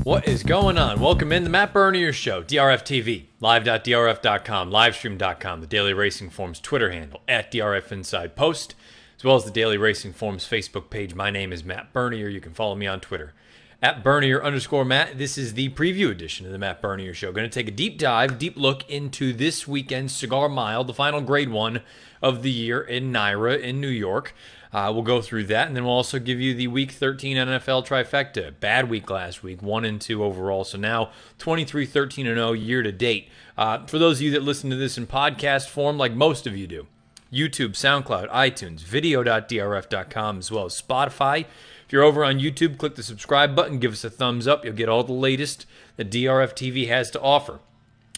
What is going on? Welcome in the Matt Bernier Show, DRFTV, live.drf.com, livestream.com, the Daily Racing Forum's Twitter handle, at DRF Inside Post, as well as the Daily Racing Forum's Facebook page. My name is Matt Bernier. You can follow me on Twitter, at Bernier_Matt. This is the preview edition of the Matt Bernier Show. Going to take a deep dive, deep look into this weekend's Cigar Mile, the final grade one of the year in Naira in New York. We'll go through that, and then we'll also give you the Week 13 NFL Trifecta. Bad week last week, 1-2 overall, so now 23-13-0 year to date. For those of you that listen to this in podcast form, like most of you do, YouTube, SoundCloud, iTunes, video.drf.com, as well as Spotify. If you're over on YouTube, click the subscribe button, give us a thumbs up. You'll get all the latest that DRFTV has to offer.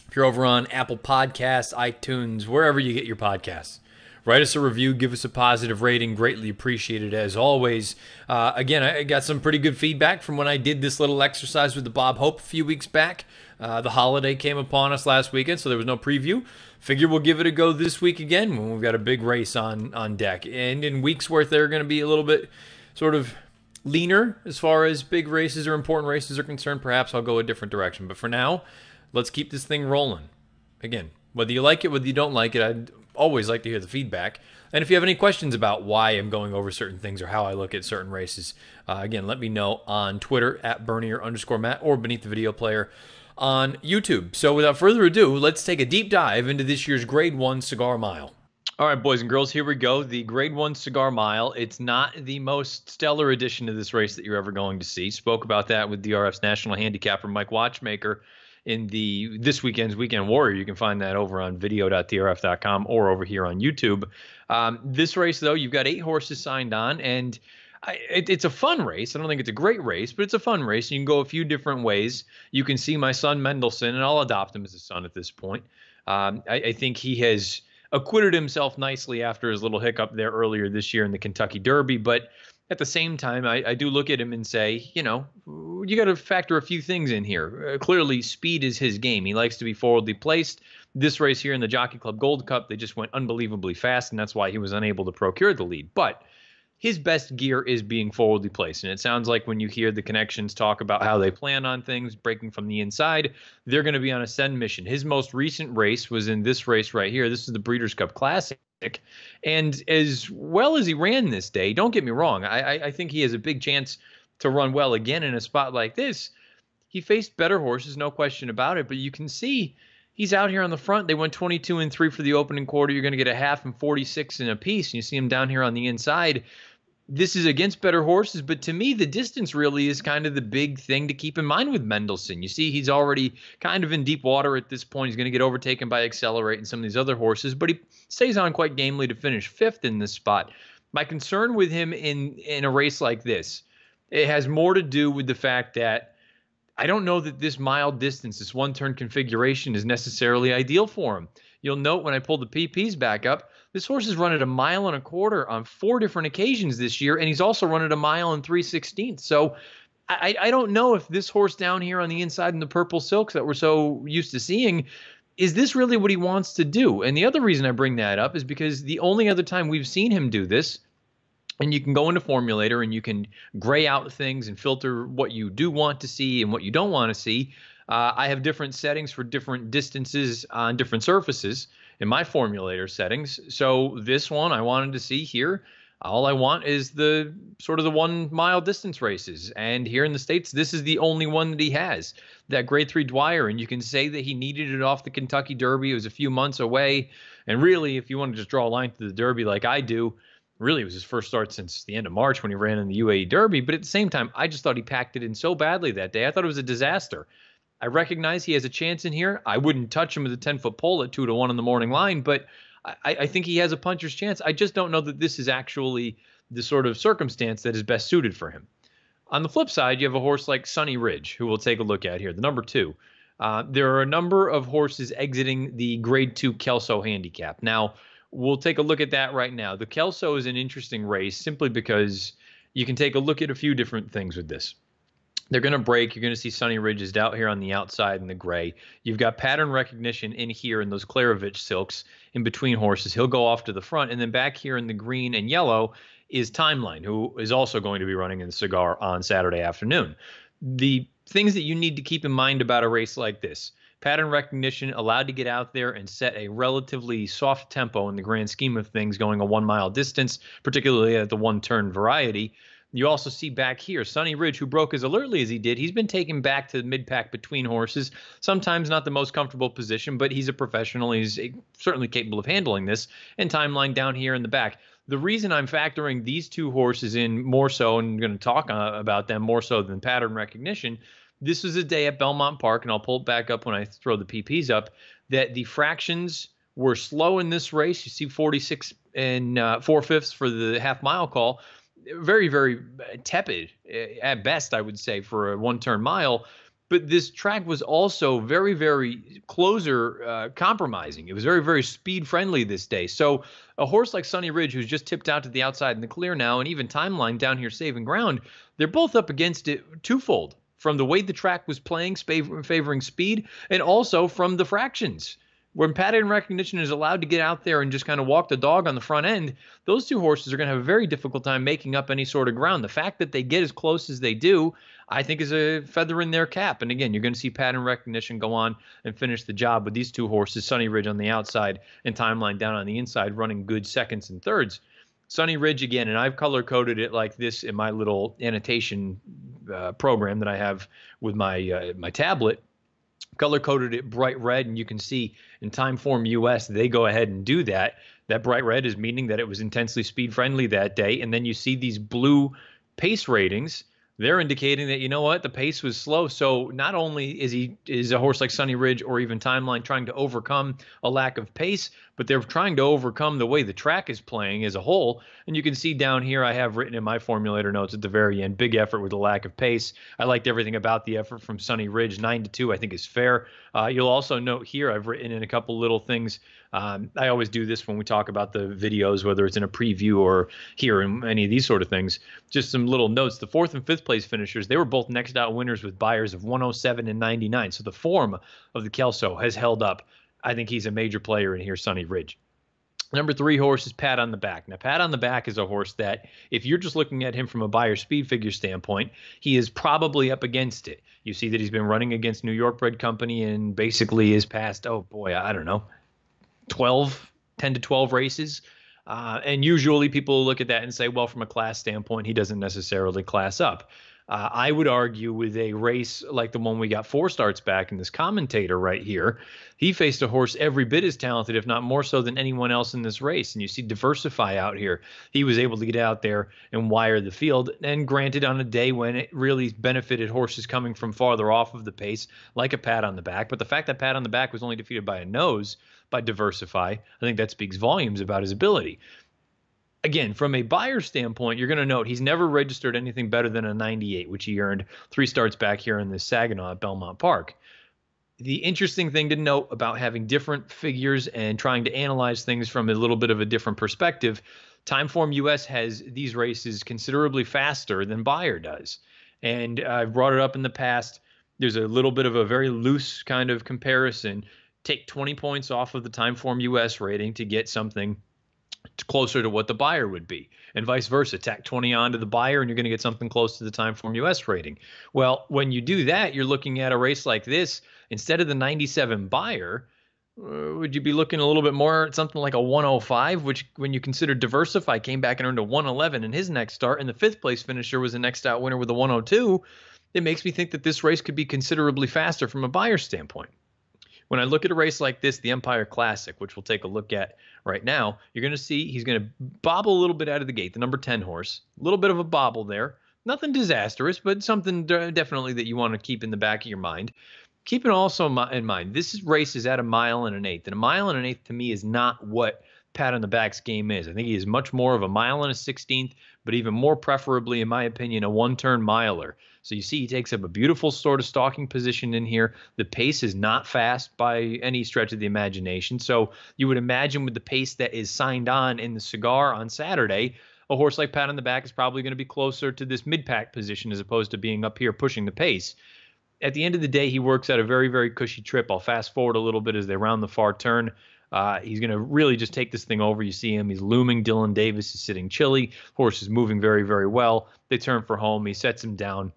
If you're over on Apple Podcasts, iTunes, wherever you get your podcasts, write us a review, give us a positive rating, greatly appreciated as always. Again, I got some pretty good feedback from when I did this little exercise with the Bob Hope a few weeks back. The holiday came upon us last weekend, so there was no preview. Figure we'll give it a go this week again when we've got a big race on deck. And in weeks where they're going to be a little bit sort of leaner as far as big races or important races are concerned, perhaps I'll go a different direction. But for now, let's keep this thing rolling. Again, whether you like it, whether you don't like it, I'd always like to hear the feedback. And if you have any questions about why I'm going over certain things or how I look at certain races, again, let me know on Twitter at Bernier_Matt or beneath the video player on YouTube. So without further ado, let's take a deep dive into this year's Grade 1 Cigar Mile. All right, boys and girls, here we go. The Grade 1 Cigar Mile. It's not the most stellar edition of this race that you're ever going to see. Spoke about that with DRF's national handicapper, Mike Watchmaker, in this weekend's Weekend Warrior. You can find that over on video.drf.com or over here on YouTube. This race, though, you've got 8 horses signed on, and it's a fun race. I don't think it's a great race, but it's a fun race. You can go a few different ways. You can see my son Mendelssohn, and I'll adopt him as a son at this point. I think he has acquitted himself nicely after his little hiccup there earlier this year in the Kentucky Derby, but at the same time, I do look at him and say, you know, you got to factor a few things in here. Clearly, speed is his game. He likes to be forwardly placed. This race here in the Jockey Club Gold Cup, they just went unbelievably fast, and that's why he was unable to procure the lead. But his best gear is being forwardly placed, and it sounds like when you hear the connections talk about how they plan on things, breaking from the inside, they're going to be on a send mission. His most recent race was in this race right here. This is the Breeders' Cup Classic. And as well as he ran this day, don't get me wrong, I think he has a big chance to run well again in a spot like this. He faced better horses, no question about it, but you can see he's out here on the front. They went 22-3 for the opening quarter. You're going to get a half and 46 in a piece, and you see him down here on the inside. This is against better horses, but to me, the distance really is kind of the big thing to keep in mind with Mendelssohn. You see, he's already kind of in deep water at this point. He's going to get overtaken by Accelerate and some of these other horses, but he stays on quite gamely to finish 5th in this spot. My concern with him in a race like this, it has more to do with the fact that I don't know that this mile distance, this one-turn configuration is necessarily ideal for him. You'll note when I pull the PPs back up, this horse has run at 1.25 miles on 4 different occasions this year, and he's also run at 1 mile and 3/16. So I don't know if this horse down here on the inside in the purple silks that we're so used to seeing, is this really what he wants to do? And the other reason I bring that up is because the only other time we've seen him do this, and you can go into Formulator and you can gray out things and filter what you do want to see and what you don't want to see. I have different settings for different distances on different surfaces in my Formulator settings. So this one I wanted to see here. All I want is the sort of the 1 mile distance races. And here in the States, this is the only one that he has, that Grade 3 Dwyer. And you can say that he needed it off the Kentucky Derby. It was a few months away. And really, if you want to just draw a line through the Derby like I do, really it was his first start since the end of March when he ran in the UAE Derby. But at the same time, I just thought he packed it in so badly that day. I thought it was a disaster. I recognize he has a chance in here. I wouldn't touch him with a 10-foot pole at 2-1 in the morning line, but I think he has a puncher's chance. I just don't know that this is actually the sort of circumstance that is best suited for him. On the flip side, you have a horse like Sunny Ridge, who we'll take a look at here, the number 2. There are a number of horses exiting the Grade 2 Kelso handicap. Now, we'll take a look at that right now. The Kelso is an interesting race simply because you can take a look at a few different things with this. They're going to break. You're going to see Sunny Ridges out here on the outside in the gray. You've got pattern recognition in here in those Klarovich silks in between horses. He'll go off to the front. And then back here in the green and yellow is Timeline, who is also going to be running in the Cigar on Saturday afternoon. The things that you need to keep in mind about a race like this. Pattern recognition, allowed to get out there and set a relatively soft tempo in the grand scheme of things, going a 1 mile distance, particularly at the one-turn variety. You also see back here, Sunny Ridge, who broke as alertly as he did, he's been taken back to the mid-pack between horses. Sometimes not the most comfortable position, but he's a professional. He's certainly capable of handling this. And Timeline down here in the back. The reason I'm factoring these two horses in more so, and I'm going to talk about them more so than pattern recognition, this was a day at Belmont Park, and I'll pull it back up when I throw the PPs up, that the fractions were slow in this race. You see 46 and 4/5 for the half-mile call. Very, very tepid at best, I would say, for a one-turn mile. But this track was also very, very closer compromising. It was very, very speed-friendly this day. So a horse like Sunny Ridge, who's just tipped out to the outside in the clear now, and even Timeline down here saving ground, they're both up against it twofold, from the way the track was playing, favoring speed, and also from the fractions. When pattern recognition is allowed to get out there and just kind of walk the dog on the front end, those two horses are going to have a very difficult time making up any sort of ground. The fact that they get as close as they do, I think, is a feather in their cap. And again, you're going to see pattern recognition go on and finish the job with these two horses, Sunny Ridge on the outside and Timeline down on the inside, running good seconds and thirds. Sunny Ridge again, and I've color-coded it like this in my little annotation program that I have with my my tablet. Color-coded it bright red, and you can see in Timeform US, they go ahead and do that. That bright red is meaning that it was intensely speed-friendly that day, and then you see these blue pace ratings. They're indicating that, you know what, the pace was slow. So not only is a horse like Sunny Ridge or even Timeline trying to overcome a lack of pace, but they're trying to overcome the way the track is playing as a whole. And you can see down here, I have written in my formulator notes at the very end, big effort with a lack of pace. I liked everything about the effort from Sunny Ridge. 9-2, I think, is fair. You'll also note here, I've written in a couple little things. I always do this when we talk about the videos, whether it's in a preview or here in any of these sort of things. Just some little notes. The 4th and 5th place finishers, they were both next out winners with Beyers of 107 and 99. So the form of the Kelso has held up. I think he's a major player in here, Sunny Ridge. Number 3 horse is Pat on the Back. Now, Pat on the Back is a horse that, if you're just looking at him from a Beyer speed figure standpoint, he is probably up against it. You see that he's been running against New York bred company and basically is past, oh boy, I don't know, 10 to 12 races. And usually people look at that and say, well, from a class standpoint, he doesn't necessarily class up. I would argue with a race like the one we got 4 starts back in this commentator right here, he faced a horse every bit as talented, if not more so, than anyone else in this race. And you see Diversify out here. He was able to get out there and wire the field. And granted, on a day when it really benefited horses coming from farther off of the pace, like a Pat on the Back. But the fact that Pat on the Back was only defeated by a nose by Diversify, I think that speaks volumes about his ability. Again, from a Beyer standpoint, you're going to note he's never registered anything better than a 98, which he earned 3 starts back here in the Saginaw at Belmont Park. The interesting thing to note about having different figures and trying to analyze things from a little bit of a different perspective, Timeform US has these races considerably faster than Beyer does. And I've brought it up in the past. There's a little bit of a very loose kind of comparison. Take 20 points off of the Timeform US rating to get something closer to what the Beyer would be, and vice versa. Tack 20 onto the Beyer and you're going to get something close to the Timeform US rating. Well, when you do that, you're looking at a race like this. Instead of the 97 Beyer, would you be looking a little bit more at something like a 105, which, when you consider Diversify, came back and earned a 111 in his next start, and the 5th place finisher was the next out winner with a 102? It makes me think that this race could be considerably faster from a Beyer standpoint. When I look at a race like this, the Empire Classic, which we'll take a look at right now, you're going to see he's going to bobble a little bit out of the gate, the number 10 horse. A little bit of a bobble there. Nothing disastrous, but something definitely that you want to keep in the back of your mind. Keep it also in mind, this race is at 1 1/8, and 1 1/8 to me is not what Pat on the Back's game is. I think he is much more of a 1 1/16, but even more preferably, in my opinion, a one-turn miler. So you see he takes up a beautiful sort of stalking position in here. The pace is not fast by any stretch of the imagination. So you would imagine with the pace that is signed on in the Cigar on Saturday, a horse like Pat on the Back is probably going to be closer to this mid-pack position as opposed to being up here pushing the pace. At the end of the day, he works at a very, very cushy trip. I'll fast forward a little bit as they round the far turn. He's going to really just take this thing over. You see him. He's looming. Dylan Davis is sitting chilly. Horse is moving very, very well. They turn for home. He sets him down.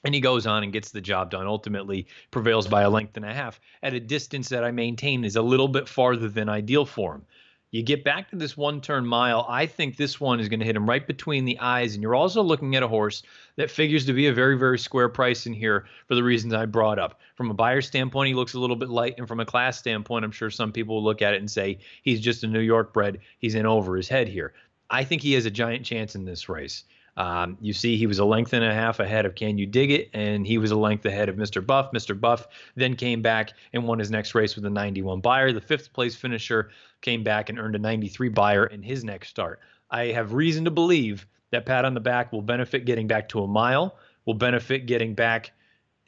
And he goes on and gets the job done, ultimately prevails by a length and a half at a distance that I maintain is a little bit farther than ideal for him. You get back to this one-turn mile, I think this one is going to hit him right between the eyes, and you're also looking at a horse that figures to be a very, very square price in here for the reasons I brought up. From a buyer standpoint, he looks a little bit light, and from a class standpoint, I'm sure some people will look at it and say he's just a New York bred. He's in over his head here. I think he has a giant chance in this race. You see, he was a length and a half ahead of Can You Dig It, and he was a length ahead of Mr. Buff. Mr. Buff then came back and won his next race with a 91 buyer. The fifth place finisher came back and earned a 93 buyer in his next start. I have reason to believe that pat on the back will benefit getting back to a mile, will benefit getting back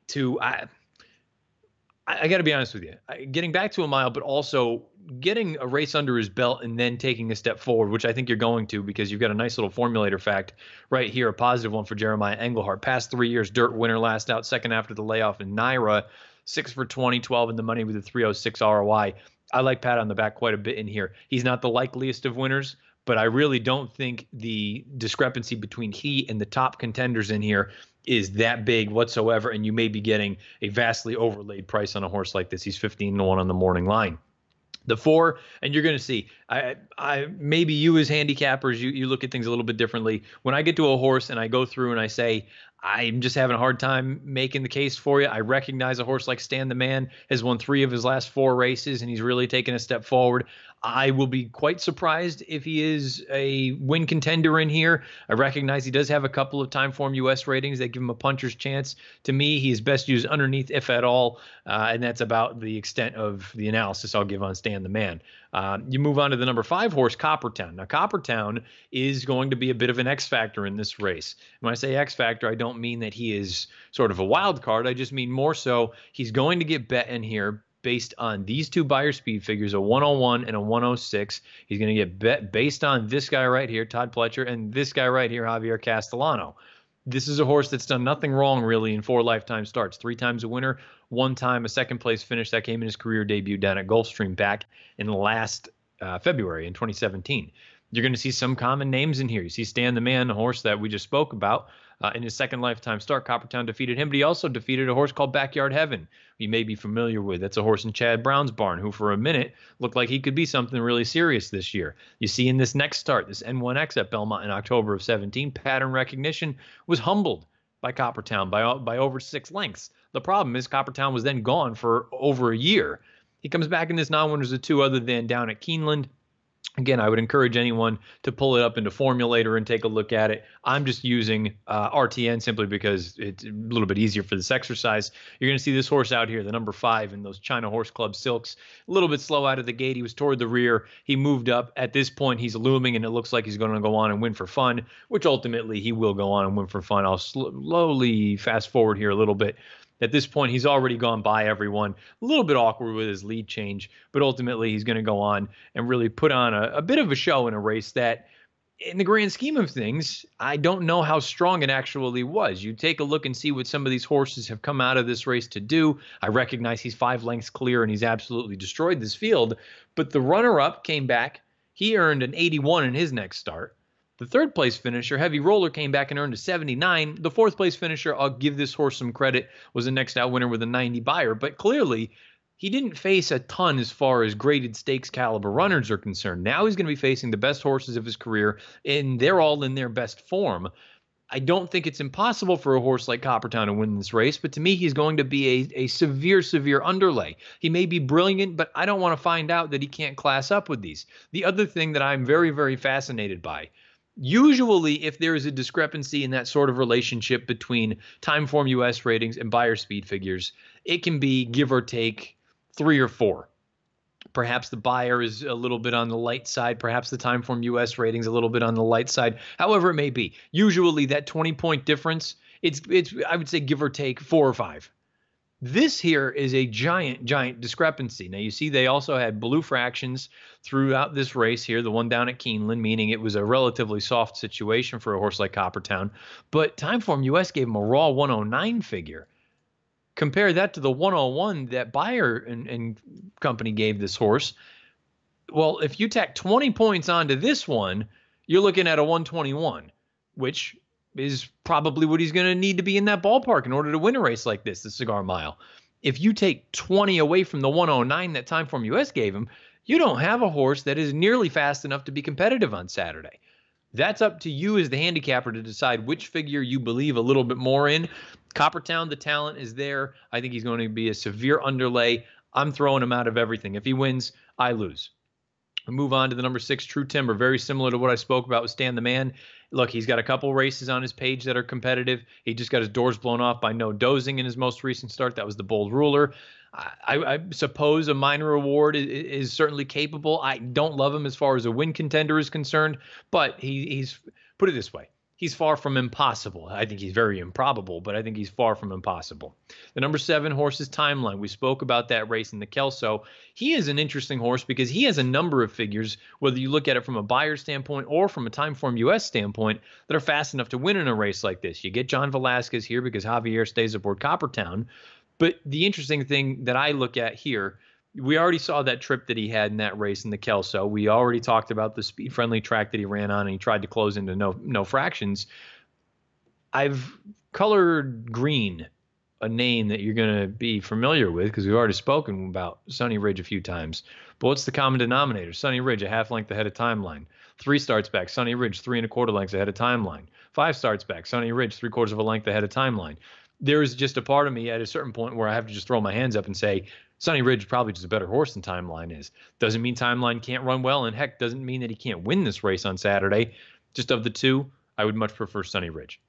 to I got to be honest with you, getting back to a mile, but also getting a race under his belt and then taking a step forward, which I think you're going to because you've got a nice little formulator fact right here, a positive one for Jeremiah Englehart. Past 3 years, dirt winner, last out, second after the layoff in Naira, 6 for 20, 12 in the money with a 306 ROI. I like pat on the back quite a bit in here. He's not the likeliest of winners, but I really don't think the discrepancy between he and the top contenders in here is that big whatsoever, and you may be getting a vastly overlaid price on a horse like this. He's 15-1 on the morning line. The 4, and you're going to see, I maybe you as handicappers, you look at things a little bit differently. When I get to a horse and I go through and I say, I'm just having a hard time making the case for you. I recognize a horse like Stan the Man has won 3 of his last 4 races, and he's really taken a step forward. I will be quite surprised if he is a win contender in here. I recognize he does have a couple of Timeform US ratings that give him a puncher's chance. To me, he's best used underneath, if at all, and that's about the extent of the analysis I'll give on Stan the Man. You move on to the number 5 horse, Coppertown. Now, Coppertown is going to be a bit of an X factor in this race. When I say X factor, I don't mean that he is sort of a wild card. I just mean more so he's going to get bet in here based on these 2 buyer speed figures, a 101 and a 106. He's going to get bet based on this guy right here, Todd Pletcher, and this guy right here, Javier Castellano. This is a horse that's done nothing wrong, really, in 4 lifetime starts. 3 times a winner, 1 time a second-place finish. That came in his career debut down at Gulfstream back in last February in 2017. You're going to see some common names in here. You see Stan the Man, the horse that we just spoke about. In his second lifetime start, Coppertown defeated him, but he also defeated a horse called Backyard Heaven, you may be familiar with. That's a horse in Chad Brown's barn, who for a minute looked like he could be something really serious this year. You see in this next start, this N1X at Belmont in October of 17, pattern recognition was humbled by Coppertown by over 6 lengths. The problem is Coppertown was then gone for over a year. He comes back in this non-winners of 2 other than down at Keeneland. Again, I would encourage anyone to pull it up into Formulator and take a look at it. I'm just using RTN simply because it's a little bit easier for this exercise. You're going to see this horse out here, the number 5 in those China Horse Club silks. A little bit slow out of the gate. He was toward the rear. He moved up. At this point, he's looming, and it looks like he's going to go on and win for fun, which ultimately he will go on and win for fun. I'll slowly fast forward here a little bit. At this point, he's already gone by everyone. A little bit awkward with his lead change, but ultimately he's going to go on and really put on a bit of a show in a race that, in the grand scheme of things, I don't know how strong it actually was. You take a look and see what some of these horses have come out of this race to do. I recognize he's 5 lengths clear and he's absolutely destroyed this field, but the runner-up came back. He earned an 81 in his next start. The 3rd place finisher, Heavy Roller, came back and earned a 79. The 4th place finisher, I'll give this horse some credit, was the next out winner with a 90 buyer. But clearly, he didn't face a ton as far as graded stakes caliber runners are concerned. Now he's going to be facing the best horses of his career, and they're all in their best form. I don't think it's impossible for a horse like Coppertown to win this race, but to me, he's going to be a severe, severe underlay. He may be brilliant, but I don't want to find out that he can't class up with these. The other thing that I'm very, very fascinated by, usually, if there is a discrepancy in that sort of relationship between Timeform US ratings and buyer speed figures, it can be give or take 3 or 4. Perhaps the buyer is a little bit on the light side. Perhaps the Timeform US ratings a little bit on the light side. However it may be, usually that 20-point difference, it's I would say give or take 4 or 5. This here is a giant, giant discrepancy. Now, you see they also had blue fractions throughout this race here, the one down at Keeneland, meaning it was a relatively soft situation for a horse like Coppertown. But Timeform US gave him a raw 109 figure. Compare that to the 101 that Bayer and company gave this horse. Well, if you tack 20 points onto this one, you're looking at a 121, which is probably what he's going to need to be in that ballpark in order to win a race like this, the Cigar Mile. If you take 20 away from the 109 that Timeform US gave him, you don't have a horse that is nearly fast enough to be competitive on Saturday. That's up to you as the handicapper to decide which figure you believe a little bit more in. Coppertown, the talent is there. I think he's going to be a severe underlay. I'm throwing him out of everything. If he wins, I lose. We move on to the number 6, True Timber. Very similar to what I spoke about with Stan the Man. Look, he's got a couple races on his page that are competitive. He just got his doors blown off by No Dozing in his most recent start. That was the Bold Ruler. I suppose a minor award is certainly capable. I don't love him as far as a win contender is concerned, but he's put it this way. He's far from impossible. I think he's very improbable, but I think he's far from impossible. The number 7 horse is Timeline. We spoke about that race in the Kelso. He is an interesting horse because he has a number of figures, whether you look at it from a Beyer standpoint or from a Timeform US standpoint, that are fast enough to win in a race like this. You get John Velasquez here because Javier stays aboard Coppertown. But the interesting thing that I look at here, we already saw that trip that he had in that race in the Kelso. We already talked about the speed-friendly track that he ran on, and he tried to close into no fractions. I've colored green a name that you're going to be familiar with because we've already spoken about Sunny Ridge a few times. But what's the common denominator? Sunny Ridge, a half length ahead of Timeline. 3 starts back, Sunny Ridge, 3 1/4 lengths ahead of Timeline. 5 starts back, Sunny Ridge, 3/4 of a length ahead of Timeline. There's just a part of me at a certain point where I have to just throw my hands up and say, Sunny Ridge is probably just a better horse than Timeline is. Doesn't mean Timeline can't run well, and heck, doesn't mean that he can't win this race on Saturday. Just of the two, I would much prefer Sunny Ridge.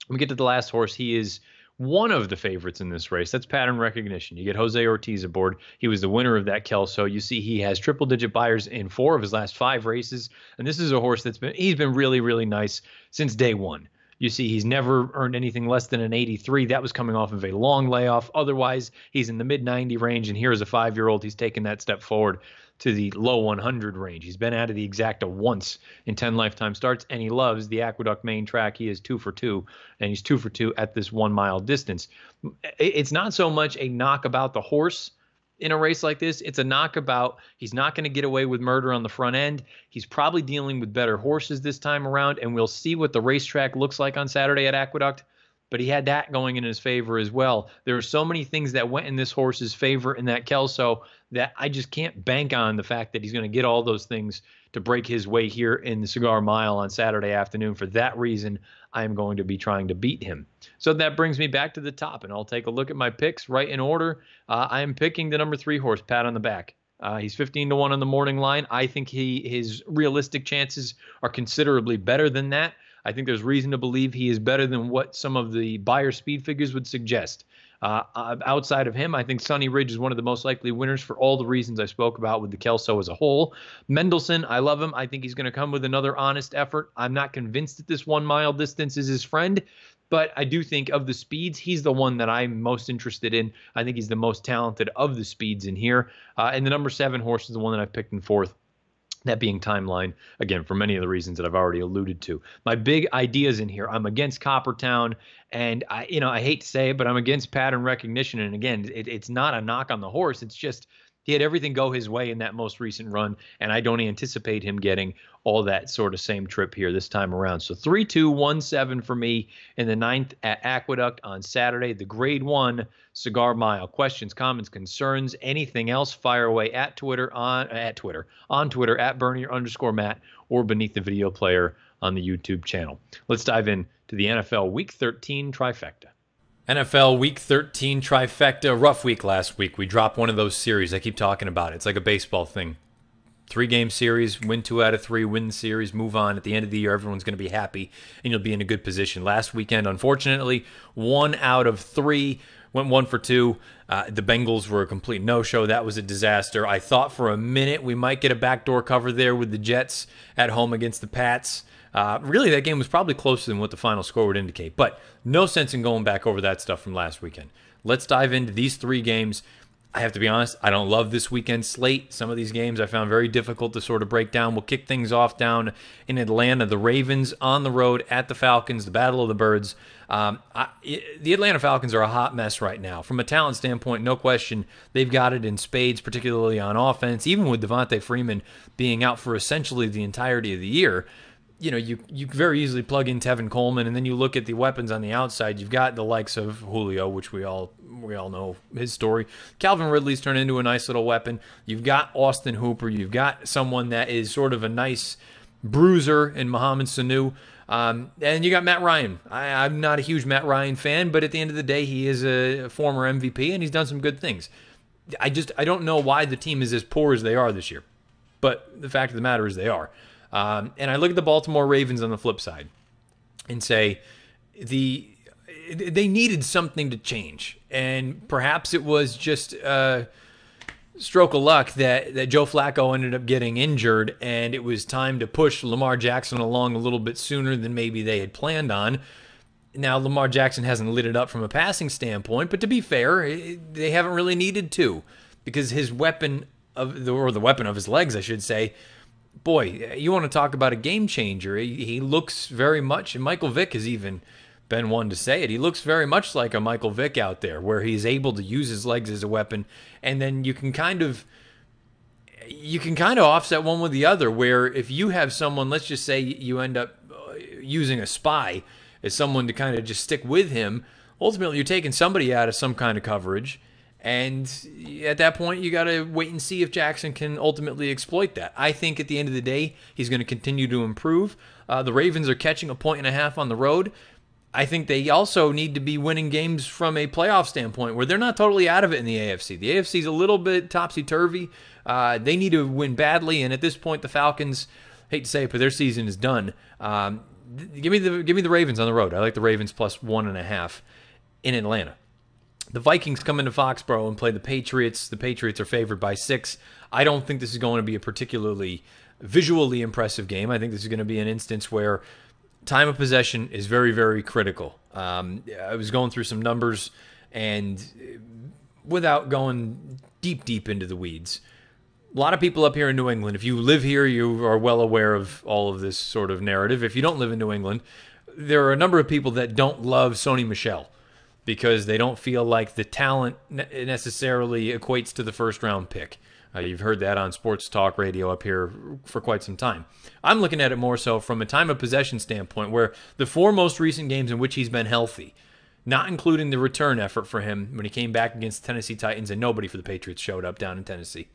When we get to the last horse, he is one of the favorites in this race. That's Pattern Recognition. You get Jose Ortiz aboard. He was the winner of that Kelso. You see he has triple-digit buyers in 4 of his last 5 races, and this is a horse he's been really, really nice since day one. You see, he's never earned anything less than an 83. That was coming off of a long layoff. Otherwise, he's in the mid-90 range, and here as a 5-year-old, he's taken that step forward to the low 100 range. He's been out of the exacta once in 10 lifetime starts, and he loves the Aqueduct main track. He is 2 for 2, and he's 2 for 2 at this 1-mile distance. It's not so much a knock about the horse in a race like this. It's a knock about he's not going to get away with murder on the front end. He's probably dealing with better horses this time around, and we'll see what the racetrack looks like on Saturday at Aqueduct. But he had that going in his favor as well. There are so many things that went in this horse's favor in that Kelso that I just can't bank on the fact that he's going to get all those things to break his way here in the Cigar Mile on Saturday afternoon. For that reason, I am going to be trying to beat him. So that brings me back to the top, and I'll take a look at my picks right in order. I am picking the number 3 horse, Pat on the Back. He's 15-1 on the morning line. I think his realistic chances are considerably better than that. I think there's reason to believe he is better than what some of the Beyer speed figures would suggest. Outside of him, I think Sunny Ridge is one of the most likely winners for all the reasons I spoke about with the Kelso as a whole. Mendelssohn, I love him. I think he's going to come with another honest effort. I'm not convinced that this 1-mile distance is his friend, but I do think of the speeds, he's the one that I'm most interested in. I think he's the most talented of the speeds in here. And the number 7 horse is the one that I've picked in 4th. That being Timeline, again, for many of the reasons that I've already alluded to. My big ideas in here, I'm against Coppertown, and I hate to say it, but I'm against Pattern Recognition. And again, it's not a knock on the horse. It's just he had everything go his way in that most recent run, and I don't anticipate him getting all that sort of same trip here this time around. So 3-2-1-7 for me in the 9th at Aqueduct on Saturday, the Grade 1 Cigar Mile. Questions, comments, concerns, anything else, fire away at Twitter, on Twitter at Bernier_Matt, or beneath the video player on the YouTube channel. Let's dive in to the NFL Week 13 Trifecta. NFL Week 13 Trifecta. Rough week last week. We dropped one of those series. I keep talking about it. It's like a baseball thing. 3-game series, win 2 out of 3, win the series, move on. At the end of the year, everyone's going to be happy, and you'll be in a good position. Last weekend, unfortunately, 1 out of 3, went 1 for 2. The Bengals were a complete no-show. That was a disaster. I thought for a minute we might get a backdoor cover there with the Jets at home against the Pats. Really, that game was probably closer than what the final score would indicate, but no sense in going back over that stuff from last weekend. Let's dive into these 3 games. I have to be honest, I don't love this weekend slate. Some of these games I found very difficult to sort of break down. We'll kick things off down in Atlanta. The Ravens on the road at the Falcons, the Battle of the Birds. The Atlanta Falcons are a hot mess right now. From a talent standpoint, no question, they've got it in spades, particularly on offense. Even with Devontae Freeman being out for essentially the entirety of the year, you very easily plug in Tevin Coleman, and then you look at the weapons on the outside. You've got the likes of Julio, which we all know his story. Calvin Ridley's turned into a nice little weapon. You've got Austin Hooper. You've got someone that is sort of a nice bruiser in Mohamed Sanu. And you got Matt Ryan. I'm not a huge Matt Ryan fan, but at the end of the day, he is a former MVP, and he's done some good things. I don't know why the team is as poor as they are this year, but the fact of the matter is they are. And I look at the Baltimore Ravens on the flip side and say they needed something to change, and perhaps it was just stroke of luck that Joe Flacco ended up getting injured, and it was time to push Lamar Jackson along a little bit sooner than maybe they had planned on. Now, Lamar Jackson hasn't lit it up from a passing standpoint, but to be fair, they haven't really needed to, because his weapon or the weapon of his legs, I should say, boy, you want to talk about a game changer. He looks very much, and Michael Vick has even been one to say it, he looks very much like a Michael Vick out there, where he's able to use his legs as a weapon, and then you can kind of offset one with the other, where if you have someone, let's just say you end up using a spy as someone to kind of just stick with him, ultimately you're taking somebody out of some kind of coverage, and at that point you got to wait and see if Jackson can ultimately exploit that. I think at the end of the day, he's going to continue to improve. The Ravens are catching 1.5 points on the road. I think they also need to be winning games from a playoff standpoint, where they're not totally out of it in the AFC. The AFC is a little bit topsy-turvy. They need to win badly, and at this point, the Falcons, hate to say it, but their season is done. Give me the Ravens on the road. I like the Ravens plus 1.5 in Atlanta. The Vikings come into Foxborough and play the Patriots. The Patriots are favored by 6. I don't think this is going to be a particularly visually impressive game. I think this is going to be an instance where time of possession is very, very critical. I was going through some numbers, and without going deep into the weeds, a lot of people up here in New England, if you live here, you are well aware of all of this sort of narrative. If you don't live in New England, there are a number of people that don't love Sony Michel because they don't feel like the talent necessarily equates to the first-round pick. You've heard that on sports talk radio up here for quite some time. I'm looking at it more so from a time of possession standpoint, where the 4 most recent games in which he's been healthy, not including the return effort for him when he came back against the Tennessee Titans and nobody for the Patriots showed up down in Tennessee.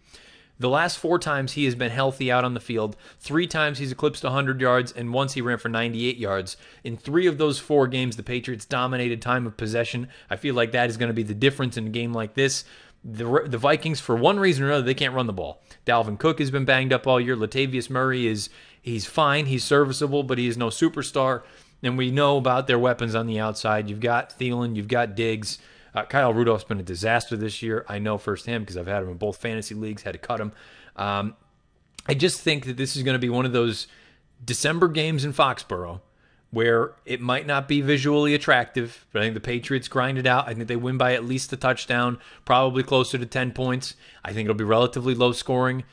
The last 4 times he has been healthy out on the field, 3 times he's eclipsed 100 yards, and once he ran for 98 yards. In 3 of those 4 games, the Patriots dominated time of possession. I feel like that is going to be the difference in a game like this. The Vikings, for one reason or another, they can't run the ball. Dalvin Cook has been banged up all year. Latavius Murray he's fine, he's serviceable, but he is no superstar. And we know about their weapons on the outside. You've got Thielen, you've got Diggs. Kyle Rudolph's been a disaster this year. I know firsthand because I've had him in both fantasy leagues, had to cut him. I just think that this is going to be one of those December games in Foxborough where it might not be visually attractive, but I think the Patriots grind it out. I think they win by at least a touchdown, probably closer to 10 points. I think it'll be relatively low scoring.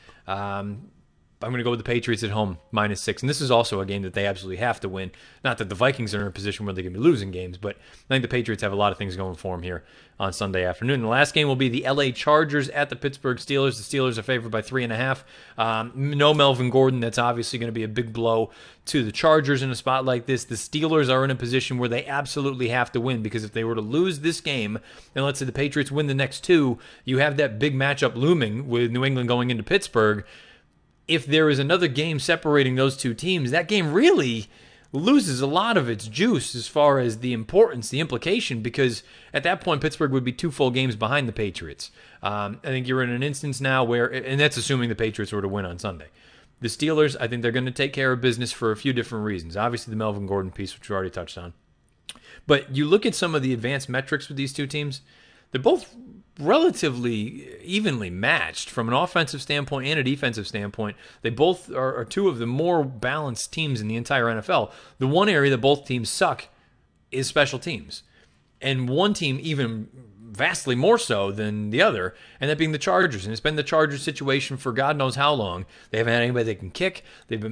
I'm going to go with the Patriots at home, -6. And this is also a game that they absolutely have to win. Not that the Vikings are in a position where they can be losing games, but I think the Patriots have a lot of things going for them here on Sunday afternoon. The last game will be the LA Chargers at the Pittsburgh Steelers. The Steelers are favored by 3.5. No Melvin Gordon. That's obviously going to be a big blow to the Chargers in a spot like this. The Steelers are in a position where they absolutely have to win, because if they were to lose this game, and let's say the Patriots win the next 2, you have that big matchup looming with New England going into Pittsburgh. If there is another game separating those 2 teams, that game really loses a lot of its juice as far as the importance, the implication, because at that point, Pittsburgh would be 2 full games behind the Patriots. I think you're in an instance now where, and that's assuming the Patriots were to win on Sunday. The Steelers, I think they're going to take care of business for a few different reasons. Obviously, the Melvin Gordon piece, which we already touched on. But you look at some of the advanced metrics with these 2 teams, they're both relatively evenly matched from an offensive standpoint and a defensive standpoint. They both are 2 of the more balanced teams in the entire NFL. The one area that both teams suck is special teams. And one team even vastly more so than the other, and that being the Chargers. And it's been the Chargers situation for God knows how long. They haven't had anybody that can kick. They've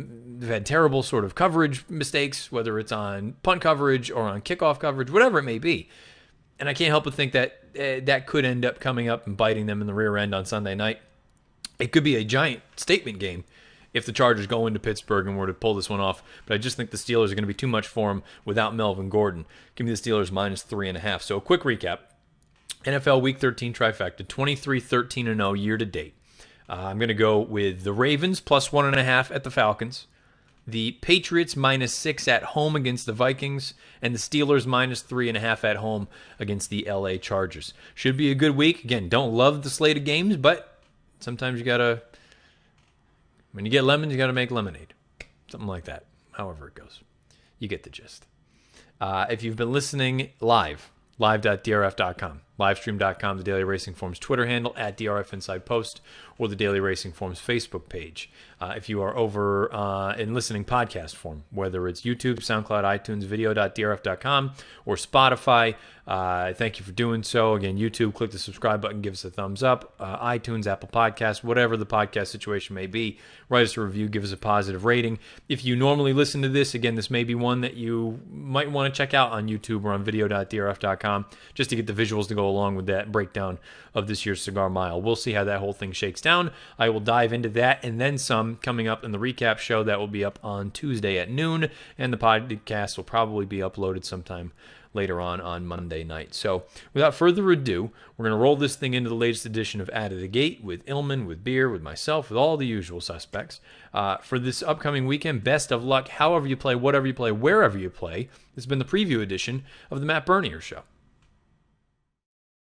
had terrible sort of coverage mistakes, whether it's on punt coverage or on kickoff coverage, whatever it may be. And I can't help but think that that could end up coming up and biting them in the rear end on Sunday night. It could be a giant statement game if the Chargers go into Pittsburgh and were to pull this one off. But I just think the Steelers are going to be too much for them without Melvin Gordon. Give me the Steelers minus 3.5. So a quick recap. NFL Week 13 trifecta, 23-13-0 year to date. I'm going to go with the Ravens plus 1.5 at the Falcons, the Patriots minus 6 at home against the Vikings, and the Steelers minus 3.5 at home against the LA Chargers. Should be a good week. Again, don't love the slate of games, but sometimes you got to, when you get lemons, you got to make lemonade. Something like that. However it goes. You get the gist. If you've been listening live.drf.com, livestream.com, the Daily Racing Forms Twitter handle, at DRF Inside Post, or the Daily Racing Forms Facebook page. If you are over in listening podcast form, whether it's YouTube, SoundCloud, iTunes, video.drf.com, or Spotify, thank you for doing so. Again, YouTube, click the subscribe button, give us a thumbs up. iTunes, Apple Podcasts, whatever the podcast situation may be, write us a review, give us a positive rating. If you normally listen to this, again, this may be one that you might want to check out on YouTube or on video.drf.com, just to get the visuals to go along with that breakdown of this year's Cigar Mile. We'll see how that whole thing shakes down. I will dive into that and then some coming up in the recap show that will be up on Tuesday at noon, and the podcast will probably be uploaded sometime later on Monday night. So without further ado, we're going to roll this thing into the latest edition of Out of the Gate with Illman, with Beer, with myself, with all the usual suspects. For this upcoming weekend, best of luck however you play, whatever you play, wherever you play. This has been the preview edition of the Matt Bernier Show.